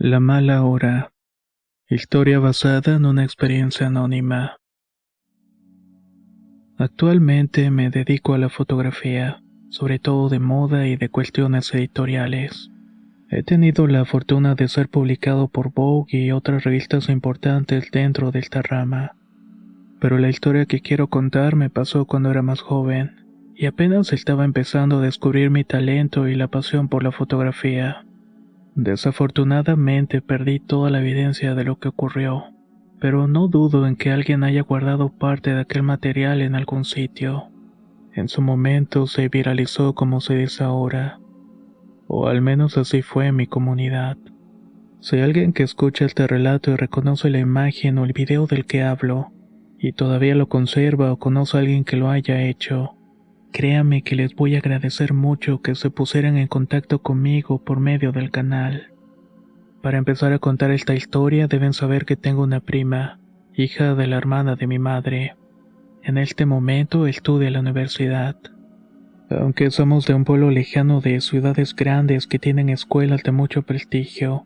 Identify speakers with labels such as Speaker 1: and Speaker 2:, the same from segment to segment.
Speaker 1: La mala hora. Historia basada en una experiencia anónima. Actualmente me dedico a la fotografía, sobre todo de moda y de cuestiones editoriales. He tenido la fortuna de ser publicado por Vogue y otras revistas importantes dentro de esta rama. Pero la historia que quiero contar me pasó cuando era más joven, y apenas estaba empezando a descubrir mi talento y la pasión por la fotografía. Desafortunadamente perdí toda la evidencia de lo que ocurrió, pero no dudo en que alguien haya guardado parte de aquel material en algún sitio. En su momento se viralizó como se dice ahora, o al menos así fue en mi comunidad. Si alguien que escucha este relato y reconoce la imagen o el video del que hablo, y todavía lo conserva o conoce a alguien que lo haya hecho, créame que les voy a agradecer mucho que se pusieran en contacto conmigo por medio del canal. Para empezar a contar esta historia deben saber que tengo una prima, hija de la hermana de mi madre. En este momento estudia en la universidad. Aunque somos de un pueblo lejano de ciudades grandes que tienen escuelas de mucho prestigio,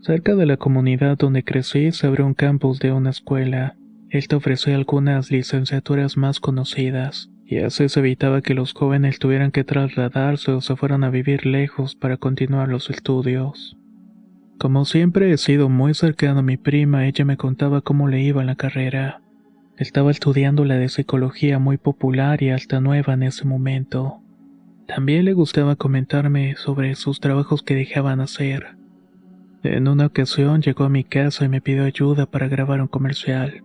Speaker 1: cerca de la comunidad donde crecí se abrió un campus de una escuela. Esta ofrecía algunas licenciaturas más conocidas, y así se evitaba que los jóvenes tuvieran que trasladarse o se fueran a vivir lejos para continuar los estudios. Como siempre he sido muy cercano a mi prima, ella me contaba cómo le iba en la carrera. Estaba estudiando la de psicología muy popular y hasta nueva en ese momento. También le gustaba comentarme sobre sus trabajos que dejaban hacer. En una ocasión llegó a mi casa y me pidió ayuda para grabar un comercial.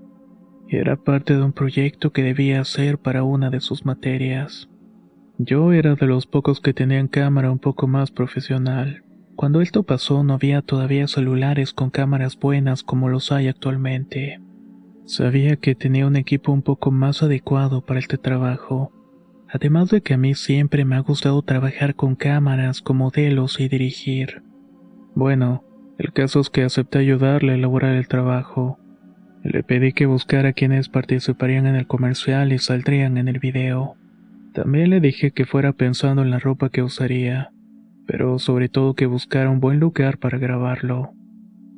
Speaker 1: Era parte de un proyecto que debía hacer para una de sus materias. Yo era de los pocos que tenían cámara un poco más profesional. Cuando esto pasó no había todavía celulares con cámaras buenas como los hay actualmente. Sabía que tenía un equipo un poco más adecuado para este trabajo. Además de que a mí siempre me ha gustado trabajar con cámaras, con modelos y dirigir. Bueno, el caso es que acepté ayudarle a elaborar el trabajo. Le pedí que buscara quienes participarían en el comercial y saldrían en el video. También le dije que fuera pensando en la ropa que usaría, pero sobre todo que buscara un buen lugar para grabarlo,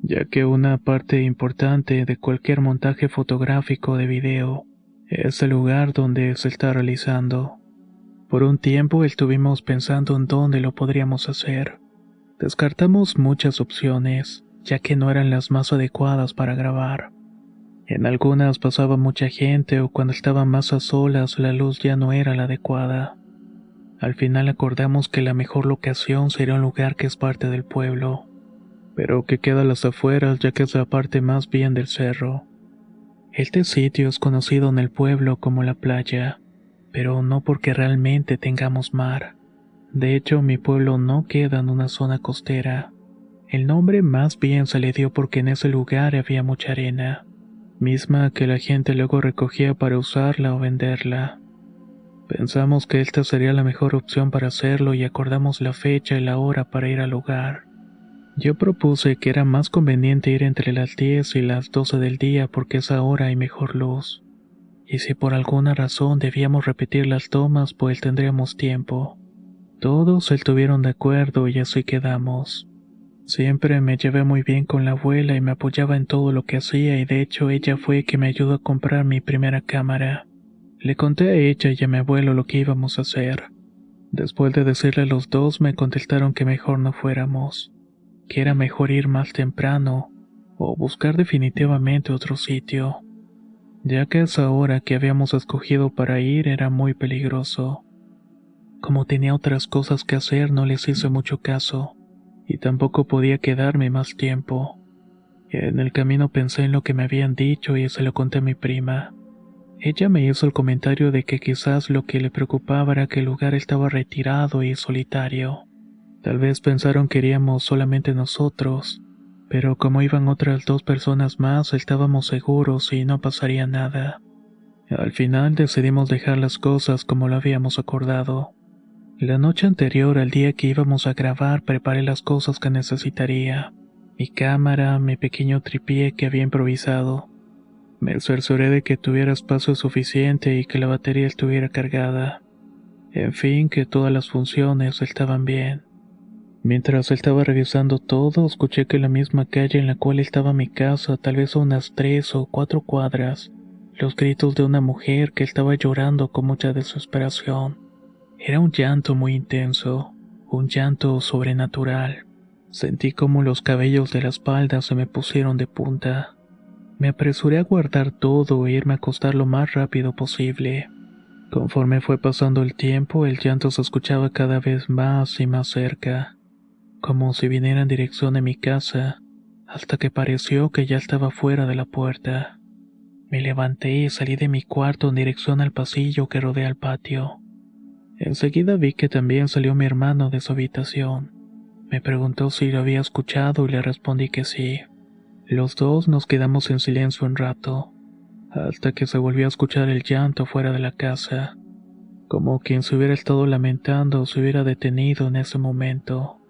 Speaker 1: ya que una parte importante de cualquier montaje fotográfico de video es el lugar donde se está realizando. Por un tiempo estuvimos pensando en dónde lo podríamos hacer. Descartamos muchas opciones, ya que no eran las más adecuadas para grabar. En algunas pasaba mucha gente o cuando estaban más a solas la luz ya no era la adecuada. Al final acordamos que la mejor locación sería un lugar que es parte del pueblo, pero que queda a las afueras ya que es la parte más bien del cerro. Este sitio es conocido en el pueblo como la playa, pero no porque realmente tengamos mar. De hecho, mi pueblo no queda en una zona costera. El nombre más bien se le dio porque en ese lugar había mucha arena, misma que la gente luego recogía para usarla o venderla. Pensamos que esta sería la mejor opción para hacerlo y acordamos la fecha y la hora para ir al lugar. Yo propuse que era más conveniente ir entre las 10 y las 12 del día porque a esa hora hay mejor luz. Y si por alguna razón debíamos repetir las tomas, pues tendríamos tiempo. Todos estuvieron de acuerdo y así quedamos. Siempre me llevé muy bien con la abuela y me apoyaba en todo lo que hacía y de hecho ella fue quien me ayudó a comprar mi primera cámara. Le conté a ella y a mi abuelo lo que íbamos a hacer. Después de decirle a los dos me contestaron que mejor no fuéramos, que era mejor ir más temprano o buscar definitivamente otro sitio, ya que a esa hora que habíamos escogido para ir era muy peligroso. Como tenía otras cosas que hacer no les hice mucho caso, y tampoco podía quedarme más tiempo. En el camino pensé en lo que me habían dicho y se lo conté a mi prima. Ella me hizo el comentario de que quizás lo que le preocupaba era que el lugar estaba retirado y solitario. Tal vez pensaron que iríamos solamente nosotros, pero como iban otras dos personas más estábamos seguros y no pasaría nada. Al final decidimos dejar las cosas como lo habíamos acordado. La noche anterior al día que íbamos a grabar preparé las cosas que necesitaría. Mi cámara, mi pequeño tripié que había improvisado. Me cercioré de que tuviera espacio suficiente y que la batería estuviera cargada. En fin, que todas las funciones estaban bien. Mientras estaba revisando todo, escuché que en la misma calle en la cual estaba mi casa, tal vez a unas 3 o 4 cuadras, los gritos de una mujer que estaba llorando con mucha desesperación. Era un llanto muy intenso, un llanto sobrenatural. Sentí como los cabellos de la espalda se me pusieron de punta. Me apresuré a guardar todo e irme a acostar lo más rápido posible. Conforme fue pasando el tiempo, el llanto se escuchaba cada vez más y más cerca, como si viniera en dirección de mi casa, hasta que pareció que ya estaba fuera de la puerta. Me levanté y salí de mi cuarto en dirección al pasillo que rodea el patio. Enseguida vi que también salió mi hermano de su habitación. Me preguntó si lo había escuchado y le respondí que sí. Los dos nos quedamos en silencio un rato, hasta que se volvió a escuchar el llanto fuera de la casa, como quien se hubiera estado lamentando o se hubiera detenido en ese momento.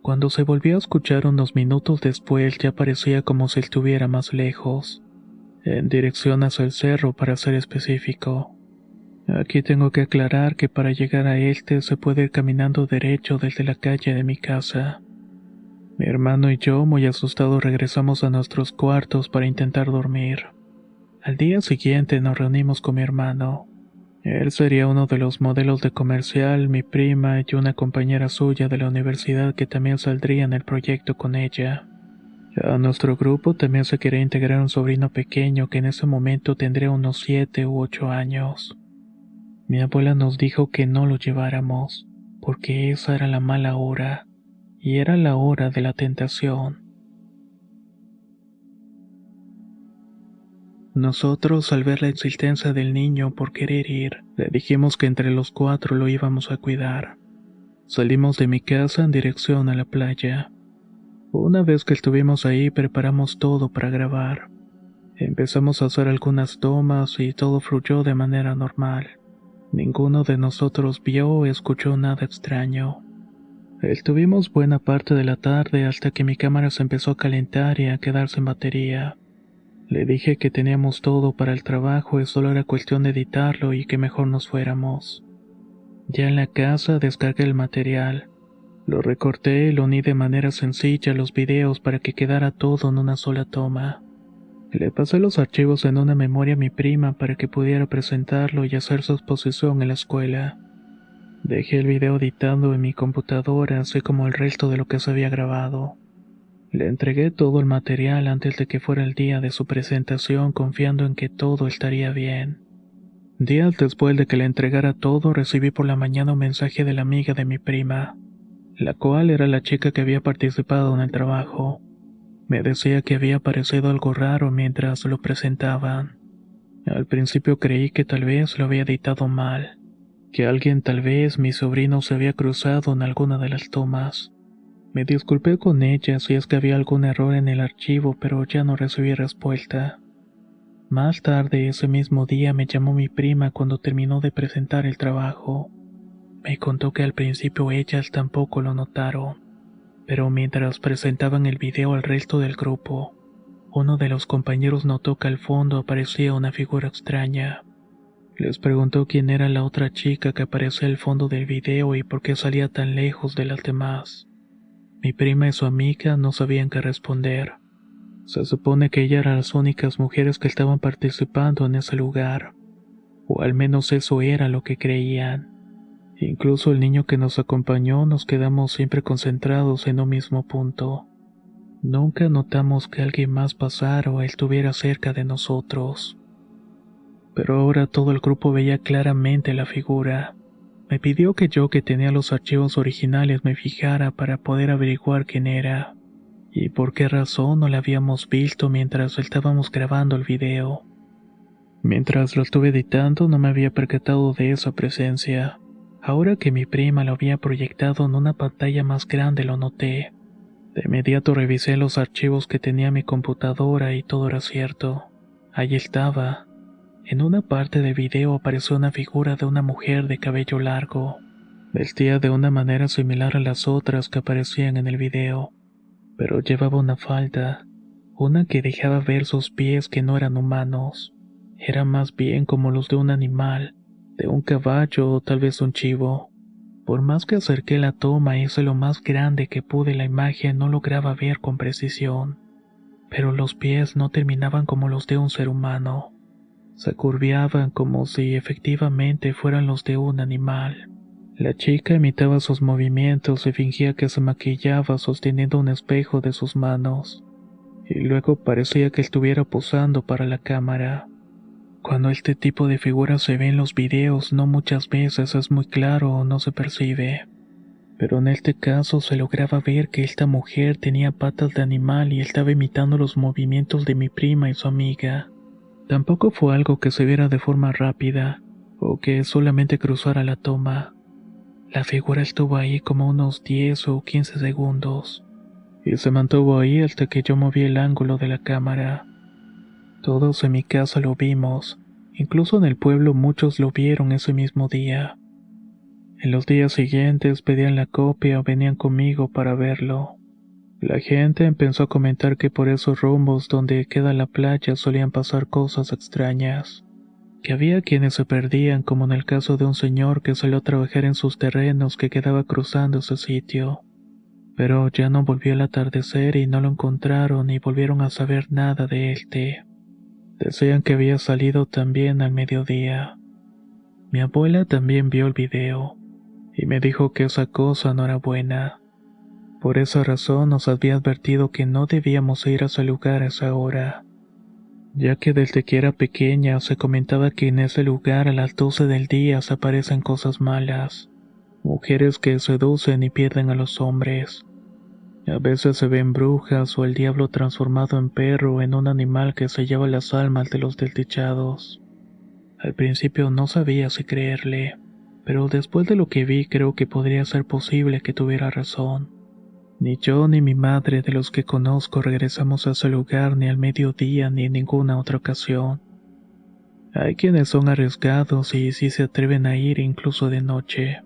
Speaker 1: Cuando se volvió a escuchar unos minutos después ya parecía como si estuviera más lejos, en dirección hacia el cerro para ser específico. Aquí tengo que aclarar que para llegar a este se puede ir caminando derecho desde la calle de mi casa. Mi hermano y yo, muy asustados, regresamos a nuestros cuartos para intentar dormir. Al día siguiente nos reunimos con mi hermano. Él sería uno de los modelos de comercial, mi prima y una compañera suya de la universidad que también saldría en el proyecto con ella. A nuestro grupo también se quería integrar un sobrino pequeño que en ese momento tendría unos 7 u 8 años. Mi abuela nos dijo que no lo lleváramos, porque esa era la mala hora, y era la hora de la tentación. Nosotros, al ver la insistencia del niño por querer ir, le dijimos que entre los 4 lo íbamos a cuidar. Salimos de mi casa en dirección a la playa. Una vez que estuvimos ahí, preparamos todo para grabar. Empezamos a hacer algunas tomas y todo fluyó de manera normal. Ninguno de nosotros vio o escuchó nada extraño. Estuvimos buena parte de la tarde hasta que mi cámara se empezó a calentar y a quedarse sin batería. Le dije que teníamos todo para el trabajo y solo era cuestión de editarlo y que mejor nos fuéramos. Ya en la casa descargué el material. Lo recorté y lo uní de manera sencilla a los videos para que quedara todo en una sola toma. Le pasé los archivos en una memoria a mi prima para que pudiera presentarlo y hacer su exposición en la escuela. Dejé el video editando en mi computadora, así como el resto de lo que se había grabado. Le entregué todo el material antes de que fuera el día de su presentación, confiando en que todo estaría bien. Días después de que le entregara todo, recibí por la mañana un mensaje de la amiga de mi prima, la cual era la chica que había participado en el trabajo. Me decía que había parecido algo raro mientras lo presentaban. Al principio creí que tal vez lo había editado mal, que alguien, tal vez mi sobrino, se había cruzado en alguna de las tomas. Me disculpé con ella si es que había algún error en el archivo, pero ya no recibí respuesta. Más tarde ese mismo día me llamó mi prima cuando terminó de presentar el trabajo. Me contó que al principio ellas tampoco lo notaron, pero mientras presentaban el video al resto del grupo, uno de los compañeros notó que al fondo aparecía una figura extraña. Les preguntó quién era la otra chica que aparecía al fondo del video y por qué salía tan lejos de las demás. Mi prima y su amiga no sabían qué responder. Se supone que ellas eran las únicas mujeres que estaban participando en ese lugar, o al menos eso era lo que creían. Incluso el niño que nos acompañó nos quedamos siempre concentrados en un mismo punto. Nunca notamos que alguien más pasara o estuviera cerca de nosotros. Pero ahora todo el grupo veía claramente la figura. Me pidió que yo, que tenía los archivos originales, me fijara para poder averiguar quién era y por qué razón no la habíamos visto mientras estábamos grabando el video. Mientras lo estuve editando no me había percatado de esa presencia. Ahora que mi prima lo había proyectado en una pantalla más grande lo noté. De inmediato revisé los archivos que tenía mi computadora y todo era cierto. Ahí estaba. En una parte del video apareció una figura de una mujer de cabello largo, vestida de una manera similar a las otras que aparecían en el video, pero llevaba una falda, una que dejaba ver sus pies que no eran humanos, eran más bien como los de un animal, de un caballo o tal vez un chivo. Por más que acerqué la toma e hice lo más grande que pude, la imagen no lograba ver con precisión. Pero los pies no terminaban como los de un ser humano. Se curviaban como si efectivamente fueran los de un animal. La chica imitaba sus movimientos y fingía que se maquillaba sosteniendo un espejo de sus manos. Y luego parecía que estuviera posando para la cámara. Cuando este tipo de figuras se ve en los videos, no muchas veces es muy claro o no se percibe. Pero en este caso se lograba ver que esta mujer tenía patas de animal y estaba imitando los movimientos de mi prima y su amiga. Tampoco fue algo que se viera de forma rápida, o que solamente cruzara la toma. La figura estuvo ahí como unos 10 o 15 segundos, y se mantuvo ahí hasta que yo moví el ángulo de la cámara. Todos en mi casa lo vimos, incluso en el pueblo muchos lo vieron ese mismo día. En los días siguientes pedían la copia o venían conmigo para verlo. La gente empezó a comentar que por esos rumbos donde queda la playa solían pasar cosas extrañas, que había quienes se perdían, como en el caso de un señor que salió a trabajar en sus terrenos que quedaba cruzando ese sitio. Pero ya no volvió al atardecer y no lo encontraron ni volvieron a saber nada de él. Decían que había salido también al mediodía. Mi abuela también vio el video y me dijo que esa cosa no era buena. Por esa razón nos había advertido que no debíamos ir a ese lugar a esa hora, ya que desde que era pequeña se comentaba que en ese lugar a las 12 del día se aparecen cosas malas, mujeres que seducen y pierden a los hombres. A veces se ven brujas o el diablo transformado en perro o en un animal que se lleva las almas de los desdichados. Al principio no sabía si creerle, pero después de lo que vi creo que podría ser posible que tuviera razón. Ni yo ni mi madre de los que conozco regresamos a ese lugar ni al mediodía ni en ninguna otra ocasión. Hay quienes son arriesgados y sí se atreven a ir incluso de noche.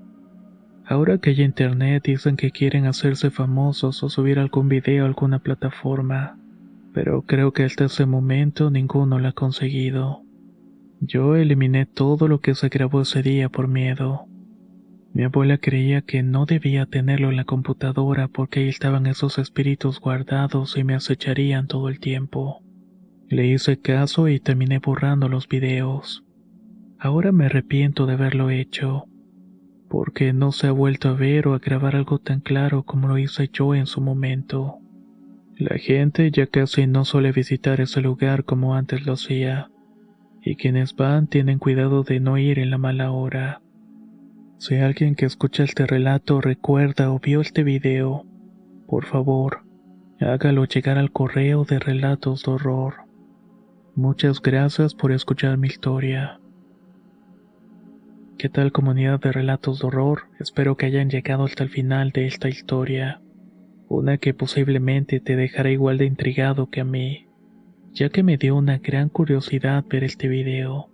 Speaker 1: Ahora que hay internet dicen que quieren hacerse famosos o subir algún video a alguna plataforma, pero creo que hasta ese momento ninguno lo ha conseguido. Yo eliminé todo lo que se grabó ese día por miedo. Mi abuela creía que no debía tenerlo en la computadora porque ahí estaban esos espíritus guardados y me acecharían todo el tiempo. Le hice caso y terminé borrando los videos. Ahora me arrepiento de haberlo hecho, porque no se ha vuelto a ver o a grabar algo tan claro como lo hice yo en su momento. La gente ya casi no suele visitar ese lugar como antes lo hacía, y quienes van tienen cuidado de no ir en la mala hora. Si alguien que escucha este relato recuerda o vio este video, por favor, hágalo llegar al correo de Relatos de Horror. Muchas gracias por escuchar mi historia. ¿Qué tal, comunidad de Relatos de Horror? Espero que hayan llegado hasta el final de esta historia. Una que posiblemente te dejará igual de intrigado que a mí, ya que me dio una gran curiosidad ver este video.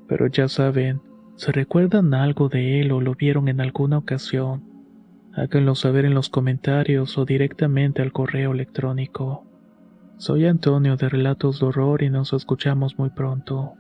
Speaker 1: Pero ya saben, si recuerdan algo de él o lo vieron en alguna ocasión, háganlo saber en los comentarios o directamente al correo electrónico. Soy Antonio de Relatos de Horror y nos escuchamos muy pronto.